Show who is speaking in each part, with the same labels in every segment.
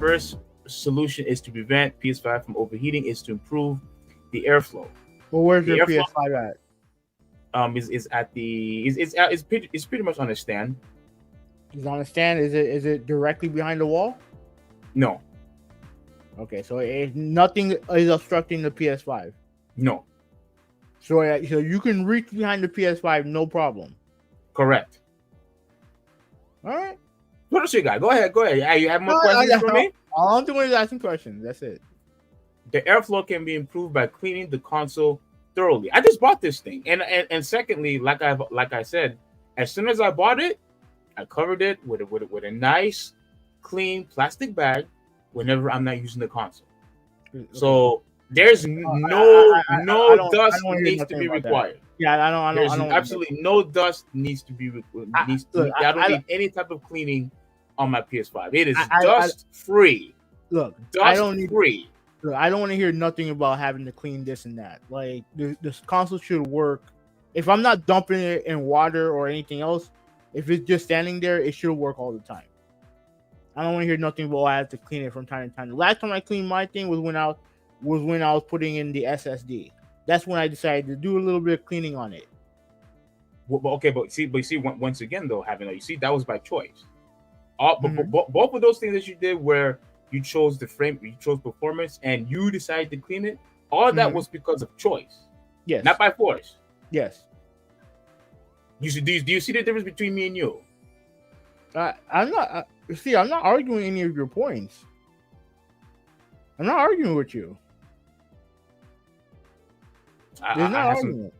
Speaker 1: first solution is to prevent PS5 from overheating is to improve the airflow.
Speaker 2: Well, where's
Speaker 1: The
Speaker 2: your
Speaker 1: airflow
Speaker 2: PS5 at?
Speaker 1: is at the it's pretty much on the stand.
Speaker 2: Is it on a stand? Is it directly behind the wall?
Speaker 1: No,
Speaker 2: Okay, so nothing is obstructing the PS5.
Speaker 1: no,
Speaker 2: So you can reach behind the PS5, no problem.
Speaker 1: correct.
Speaker 2: All right.
Speaker 1: What else you got? Go ahead. Yeah, you have more
Speaker 2: No,
Speaker 1: questions for me?
Speaker 2: All I'm doing is asking questions. That's it.
Speaker 1: The airflow can be improved by cleaning the console thoroughly. I just bought this thing, and secondly, like I said, as soon as I bought it, I covered it with a nice, clean plastic bag. Whenever I'm not using the console,
Speaker 2: Okay.
Speaker 1: so there's no dust needs to be required.
Speaker 2: Yeah, I don't.
Speaker 1: Absolutely no dust needs to be I don't need any type of cleaning on my PS5. It is dust free.
Speaker 2: Look,
Speaker 1: I don't
Speaker 2: want to hear nothing about having to clean this and that. Like this console should work. If I'm not dumping it in water or anything else, if it's just standing there, it should work all the time. I don't want to hear nothing about I have to clean it from time to time. The last time I cleaned my thing was when I was putting in the SSD. That's when I decided to do a little bit of cleaning on it.
Speaker 1: Well, okay, but you see, once again though, you see that was by choice. Both of those things that you did, where you chose the frame, you chose performance, and you decided to clean it. All that was because of choice.
Speaker 2: Yes,
Speaker 1: not by force.
Speaker 2: Yes.
Speaker 1: Do you see the difference between me and you?
Speaker 2: I'm not. I'm not arguing any of your points. I'm not arguing with you. There's no argument.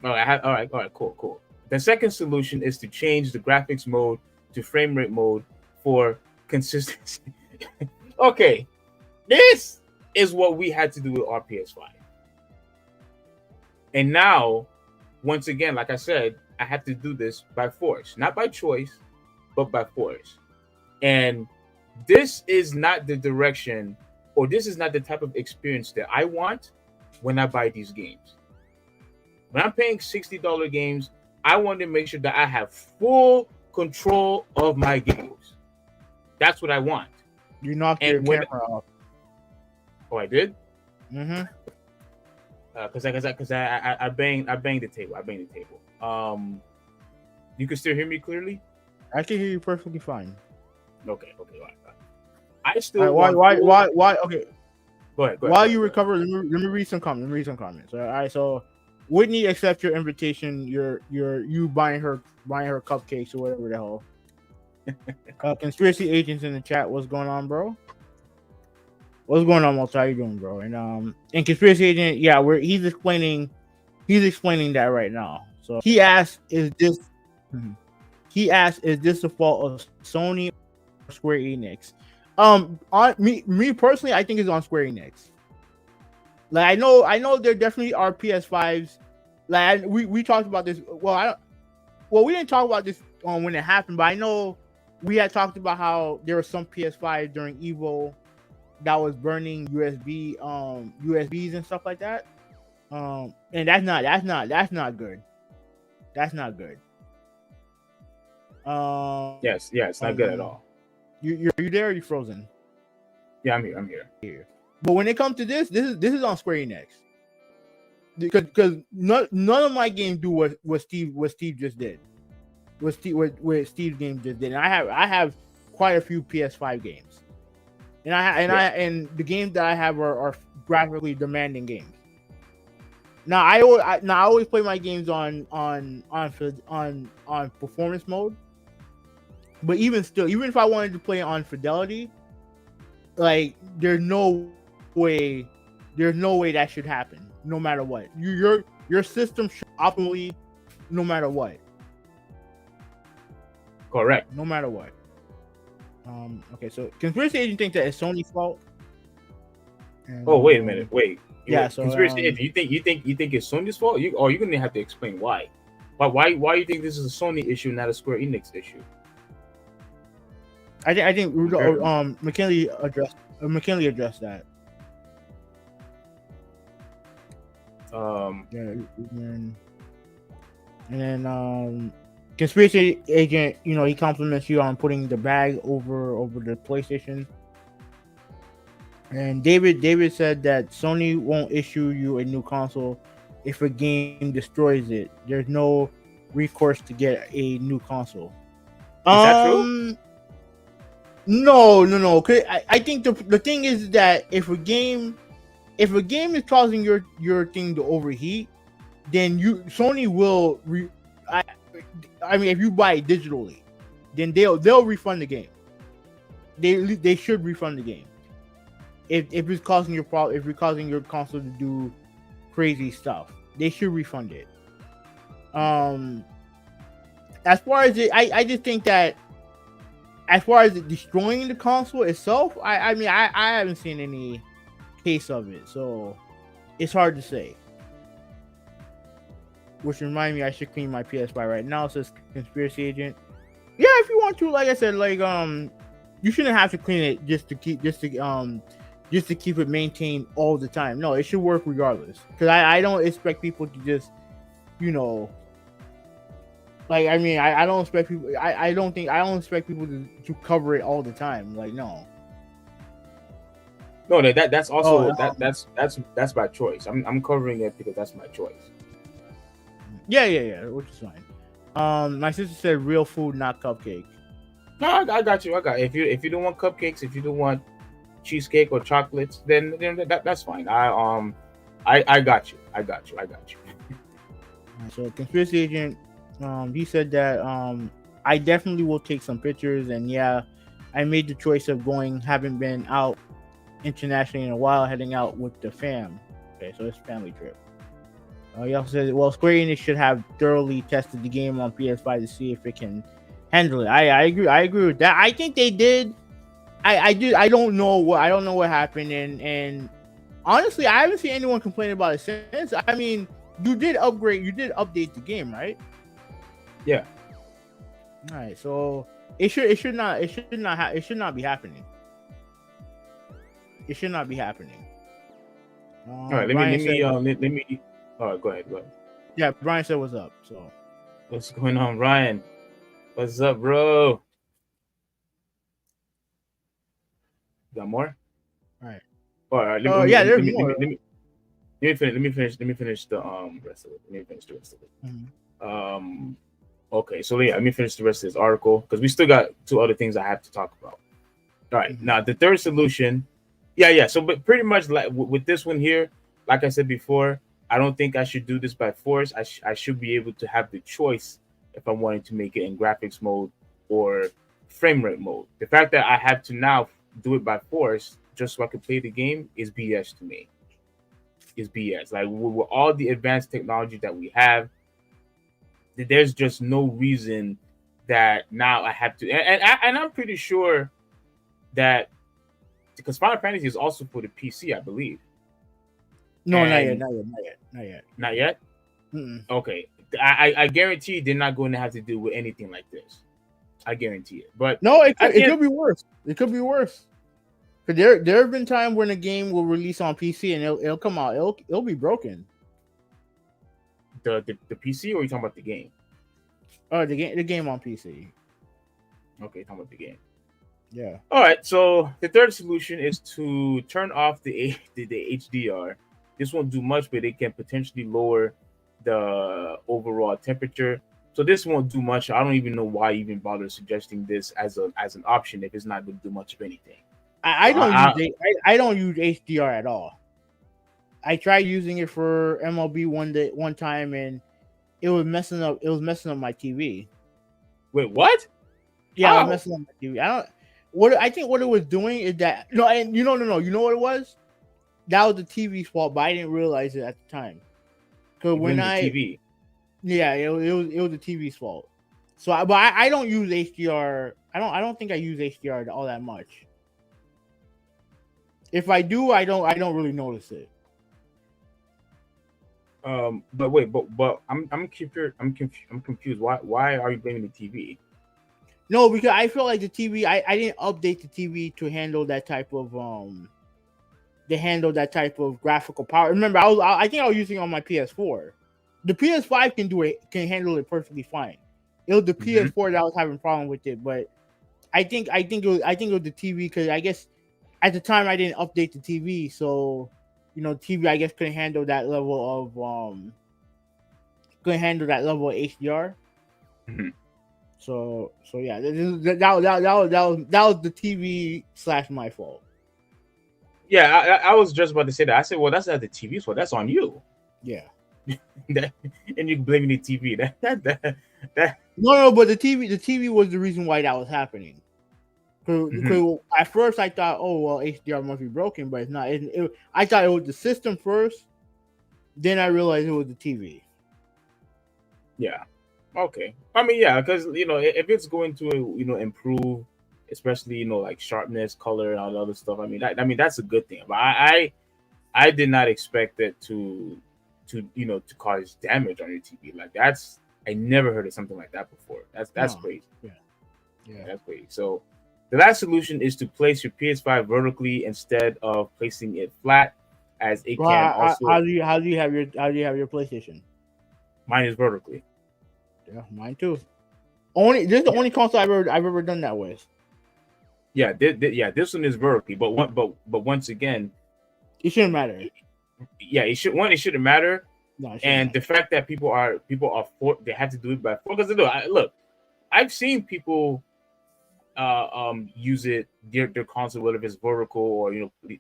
Speaker 1: All right, cool. The second solution is to change the graphics mode to frame rate mode for consistency. Okay, this is what we had to do with our PS5. And now, once again, like I said, I have to do this by force, not by choice, but by force. And this is not the direction, or this is not the type of experience that I want when I buy these games. When I'm paying $60 games, I want to make sure that I have full control of my games. That's what I want.
Speaker 2: You knocked your camera off.
Speaker 1: Oh, I did?
Speaker 2: Mm-hmm.
Speaker 1: Because I banged the table. You can still hear me clearly?
Speaker 2: I can hear you perfectly fine.
Speaker 1: Okay. All right. I still
Speaker 2: why? Okay.
Speaker 1: Go ahead.
Speaker 2: While you recover, let me read some comments. All right. So, Whitney accepts your invitation. You buying her cupcakes or whatever the hell. Conspiracy agents in the chat. What's going on, bro? What's going on, Malta? How you doing, bro? And conspiracy agent, yeah, he's explaining that right now. So he asked, is this the fault of Sony or Square Enix? On me personally, I think it's on Square Enix. Like I know there definitely are PS5s. Like we talked about this. We didn't talk about this when it happened, but I know we had talked about how there were some PS5 during Evo that was burning USBs and stuff like that. And that's not good. That's not good.
Speaker 1: Yes, it's not good at all.
Speaker 2: You there? Or are you frozen?
Speaker 1: Yeah, I'm here.
Speaker 2: But when it comes to this is on Square Enix. Because none of my games do what Steve just did. What Steve's game just did. And I have quite a few PS5 games. And the games that I have are graphically demanding games. Now I always play my games on performance mode. But even if I wanted to play on fidelity, like there's no way that should happen. No matter what, your system should optimally, no matter what.
Speaker 1: Correct.
Speaker 2: No matter what. Okay, so conspiracy agent thinks that it's Sony's fault. And,
Speaker 1: wait a minute. Wait.
Speaker 2: Yeah. So
Speaker 1: conspiracy agent, you think it's Sony's fault? You're gonna have to explain why. Why you think this is a Sony issue, not a Square Enix issue?
Speaker 2: I think McKinley addressed that. And then conspiracy agent, he compliments you on putting the bag over the PlayStation. And David said that Sony won't issue you a new console if a game destroys it. There's no recourse to get a new console.
Speaker 1: Is that true?
Speaker 2: No. I think the thing is that if a game is causing your thing to overheat, then Sony will I I mean if you buy it digitally, then they'll refund the game. They should refund the game if it's causing if you're causing your console to do crazy stuff. They should refund it. Um, as far as I just think that as far as destroying the console itself, I mean I haven't seen any case of it, so it's hard to say. Which reminds me, I should clean my PS5 right now. Says conspiracy agent. Yeah, if you want to, like I said, you shouldn't have to clean it just to keep it maintained all the time. No, it should work regardless. Because I don't expect people to just, you know, like I mean I don't expect people. I don't expect people to cover it all the time. Like no.
Speaker 1: No, that's also that's by choice. I'm covering it because that's my choice.
Speaker 2: Yeah, which is fine. My sister said real food, not cupcake.
Speaker 1: No, I got you. If you don't want cupcakes, if you don't want cheesecake or chocolates, then that's fine. I got you.
Speaker 2: So conspiracy agent, he said that I definitely will take some pictures, and yeah, I made the choice of haven't been out internationally in a while, heading out with the fam. Okay, so it's a family trip. He also said, well, Square Enix should have thoroughly tested the game on PS5 to see if it can handle it. I agree with that. I think they did. I don't know what happened, and honestly, I haven't seen anyone complain about it since. I mean, you did update the game, right?
Speaker 1: Yeah.
Speaker 2: All right, so it should not be happening. It should not be happening.
Speaker 1: All right, let me. All right, go ahead.
Speaker 2: Yeah, Brian said what's up. So,
Speaker 1: what's going on, Ryan? What's up, bro? Got more?
Speaker 2: All right.
Speaker 1: All right.
Speaker 2: There's more.
Speaker 1: Let me finish the rest of it. Let me finish the rest of it.
Speaker 2: Mm-hmm.
Speaker 1: Okay, so yeah, let me finish the rest of this article because we still got two other things I have to talk about. All right, now the third solution, yeah. So, but pretty much like with this one here, like I said before, I don't think I should do this by force. I should be able to have the choice if I wanted to make it in graphics mode or frame rate mode. The fact that I have to now do it by force just so I can play the game is BS to me. Is BS. Like with all the advanced technology that we have, there's just no reason that now I have to. And I'm pretty sure that because Final Fantasy is also for the PC, I believe.
Speaker 2: No,
Speaker 1: And
Speaker 2: not yet.
Speaker 1: Not yet.
Speaker 2: Mm-mm.
Speaker 1: Okay, I guarantee they're not going to have to deal with anything like this. I guarantee it. But
Speaker 2: no, it could be worse. It could be worse. Cause there have been times when a game will release on PC and it'll come out. It'll be broken.
Speaker 1: The PC, or are you talking about the game?
Speaker 2: Oh, the game on PC.
Speaker 1: Okay, talking about the game.
Speaker 2: Yeah.
Speaker 1: All right. So the third solution is to turn off the HDR. This won't do much, but it can potentially lower the overall temperature. So this won't do much. I don't even know why I even bother suggesting this as an option if it's not going to do much of anything.
Speaker 2: I don't use HDR at all. I tried using it for MLB one time, and it was messing up my TV.
Speaker 1: Wait, what?
Speaker 2: Yeah, it was messing up my TV. I think what it was doing is that no, you know what it was? That was the TV's fault, but I didn't realize it at the time. Because when
Speaker 1: TV.
Speaker 2: Yeah, it was the TV's fault. So, I don't use HDR. I don't think I use HDR all that much. If I do, I don't really notice it.
Speaker 1: But wait, but I'm confused. Why are you blaming the TV?
Speaker 2: No, because I feel like the TV. I didn't update the TV to handle that type of graphical power. Remember, I think I was using it on my PS4. The PS5 can handle it perfectly fine. It was the PS4 that I was having a problem with it, but I think it was the TV because I guess at the time I didn't update the TV, so TV I guess couldn't handle that level of HDR.
Speaker 1: Mhm.
Speaker 2: So yeah, that was the TV / my fault.
Speaker 1: Yeah, I was just about to say that. I said, well, that's not the TV's fault. That's on you.
Speaker 2: Yeah.
Speaker 1: And you blaming the TV. That.
Speaker 2: No, but the TV was the reason why that was happening.
Speaker 1: Mhm.
Speaker 2: Because at first I thought, oh well, HDR must be broken, but it's not. I thought it was the system first, then I realized it was the TV.
Speaker 1: Yeah. Okay. I mean, yeah, because if it's going to improve, especially like sharpness, color, and all the other stuff. I mean that's a good thing. But I did not expect it to cause damage on your TV. Like I never heard of something like that before. That's
Speaker 2: No.
Speaker 1: crazy.
Speaker 2: Yeah. Yeah.
Speaker 1: That's crazy. So the last solution is to place your PS5 vertically instead of placing it flat, as it
Speaker 2: Well,
Speaker 1: can also.
Speaker 2: how do you have your PlayStation?
Speaker 1: Mine is vertically.
Speaker 2: Yeah, mine too. This is the only console I've ever done that with.
Speaker 1: Yeah, this one is vertically, but once again,
Speaker 2: It shouldn't matter.
Speaker 1: yeah, it shouldn't matter,
Speaker 2: No, it shouldn't
Speaker 1: and
Speaker 2: matter.
Speaker 1: the fact that people are they have to do it by four because look, I've seen people use their console, whether it's vertical or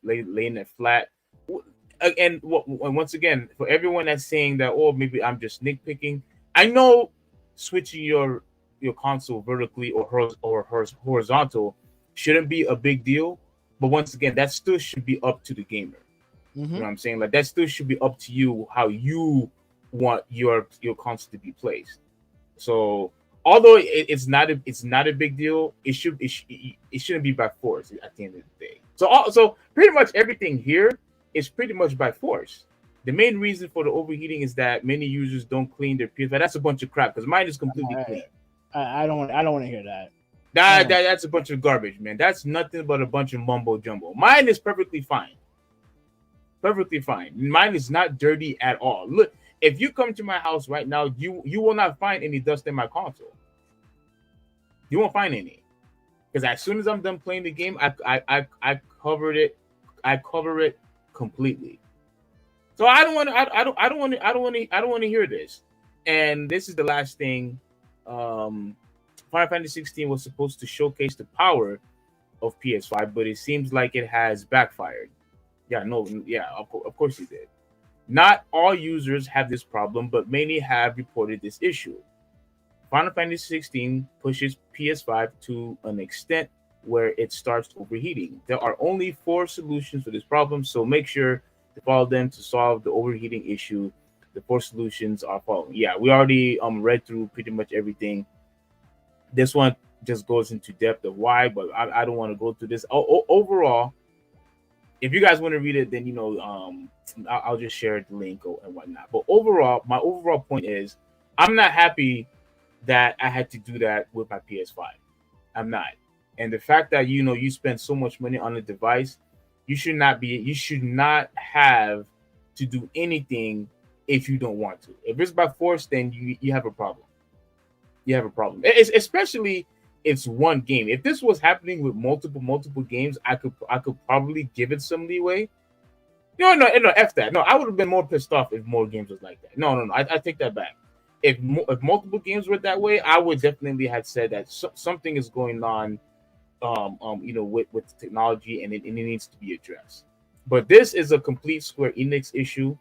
Speaker 1: laying it flat. And once again, for everyone that's saying that, oh, maybe I'm just nitpicking, I know switching your console vertically or horizontal shouldn't be a big deal, but once again, that still should be up to the gamer. You know
Speaker 2: Mm-hmm.
Speaker 1: what I'm saying? Like that still should be up to you how you want your console to be placed. So although it's not a big deal, it shouldn't be by force at the end of the day. So pretty much everything here is pretty much by force. The main reason for the overheating is that many users don't clean their PS5. That's a bunch of crap because mine is completely
Speaker 2: I,
Speaker 1: clean.
Speaker 2: I don't want to hear that. I
Speaker 1: That,
Speaker 2: don't.
Speaker 1: that that's a bunch of garbage, man. That's nothing but a bunch of mumbo jumbo. Mine is perfectly fine. Perfectly fine. Mine is not dirty at all. Look, if you come to my house right now, you will not find any dust in my console. You won't find any because as soon as I'm done playing the game, I covered it. I cover it completely. So I don't want to. I don't want to. I don't want to hear this. And this is the last thing. Um, Final Fantasy 16 was supposed to showcase the power of PS5, but it seems like it has backfired. Yeah, no, yeah, of course it did. Not all users have this problem, but many have reported this issue. Final Fantasy 16 pushes PS5 to an extent where it starts overheating. There are only 4 solutions for this problem, so make sure to follow them to solve the overheating issue. The 4 solutions are following. Yeah, we already read through pretty much everything. This one just goes into depth of why, but I don't want to go through this. Overall, if you guys want to read it, then I'll just share the link and whatnot. But overall, my overall point is, I'm not happy that I had to do that with my PS5. I'm not. And the fact that you spend so much money on the device, you should not have to do anything if you don't want to. If it's by force, then you have a problem. You have a problem. It's especially it's one game. If this was happening with multiple games, I could probably give it some leeway. No, f that. No, I would have been more pissed off if more games was like that. No. I take that back. If multiple games were that way, I would definitely have said that something is going on, with the technology, and it needs to be addressed. But this is a complete Square Enix issue,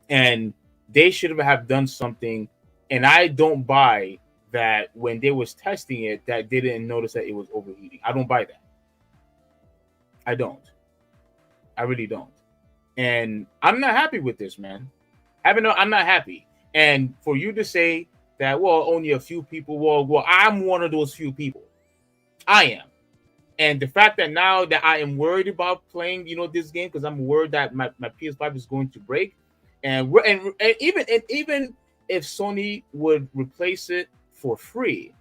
Speaker 1: and they should have done something. And I don't buy that when they was testing it that they didn't notice that it was overheating. I don't buy that. I don't. I really don't. And I'm not happy with this, man. I'm not happy. And for you to say that, well, only a few people, well, I'm one of those few people. I am. And the fact that now that I am worried about playing, this game because I'm worried that my PS5 is going to break, and even if Sony would replace it for free,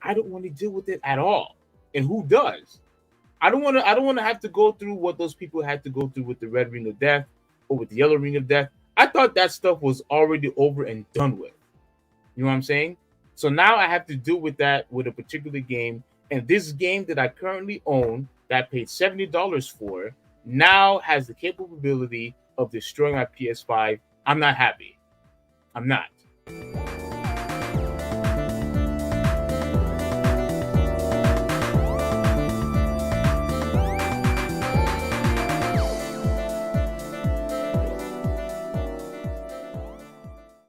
Speaker 1: I don't want to deal with it at all. And who does? I don't want to have to go through what those people had to go through with the red ring of death or with the yellow ring of death. I thought that stuff was already over and done with. You know what I'm saying? So now I have to deal with that with a particular game. And this game that I currently own, that I paid $70 for now has the capability of destroying my PS5, I'm not happy. I'm not.